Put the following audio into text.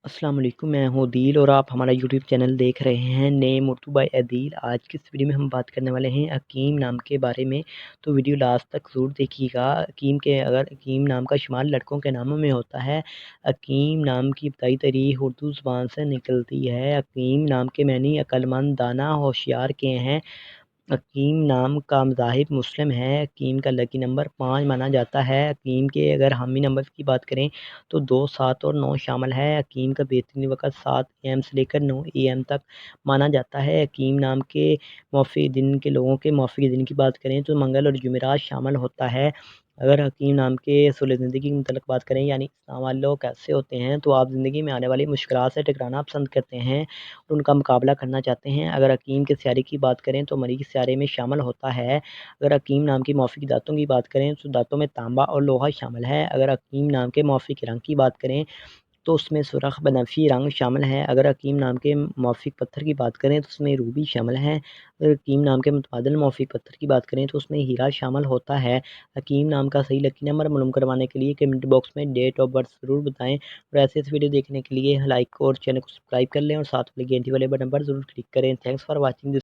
अस्सलाम वालेकुम, मैं हूँ अदील और आप हमारा यूट्यूब चैनल देख रहे हैं नेम उर्दू बाय अदील। आज की इस वीडियो में हम बात करने वाले हैं अकीम नाम के बारे में, तो वीडियो लास्ट तक ज़रूर देखिएगा। अकीम नाम का शुमार लड़कों के नामों में होता है। अकीम नाम की इब्तदाई तारीख उर्दू ज़ुबान से निकलती है। अकीम नाम के मानी अक्लमंद, दाना, होशियार के हैं। अकीम नाम का मज़ाहिब मुस्लिम है। अकीम का लकी नंबर 5 माना जाता है। अकीम के अगर हामी नंबर्स की बात करें तो 2, 7 और 9 शामिल है। अकीम का बेहतरीन वक़्त 7 AM से लेकर 9 AM तक माना जाता है। अकीम नाम के मौफ़िक दिन के लोगों के मौफ़िक दिन की बात करें तो मंगल और जुमेरात शामिल होता है। अगर हकीम नाम के असूल ज़िंदगी के मुतल्लिक़ बात करें यानी इस्लाम वाले लोग कैसे होते हैं, तो आप ज़िंदगी में आने वाली मुश्किलात से टकराना पसंद करते हैं और उनका मुकाबला करना चाहते हैं। अगर हकीम के सियारे की बात करें तो मरीज़ सियारे में शामिल होता है। अगर हकीम नाम की मौफ़िक दाँतों की बात करें तो दाँतों में तांबा और लोहा शामिल है। अगर हकीम नाम के मौफ़िक रंग की बात करें तो उसमें सुर्ख़ बनफ़ी रंग शामिल है। अगर हकीम नाम के मौफ़िक पत्थर की बात करें तो उसमें रूबी शामिल है। अगर हकीम नाम के मुतबादिल मौफ़िक पत्थर की बात करें तो उसमें हीरा शामिल होता है। हकीम नाम का सही लकी नंबर मालूम करवाने के लिए कमेंट बॉक्स में डेट ऑफ़ बर्थ ज़रूर बताएँ और ऐसे वीडियो देखने के लिए लाइक और चैनल को सब्सक्राइब कर लें और साथ वाले घंटी वाले बटन पर ज़रूर क्लिक करें। Thanks for watching this.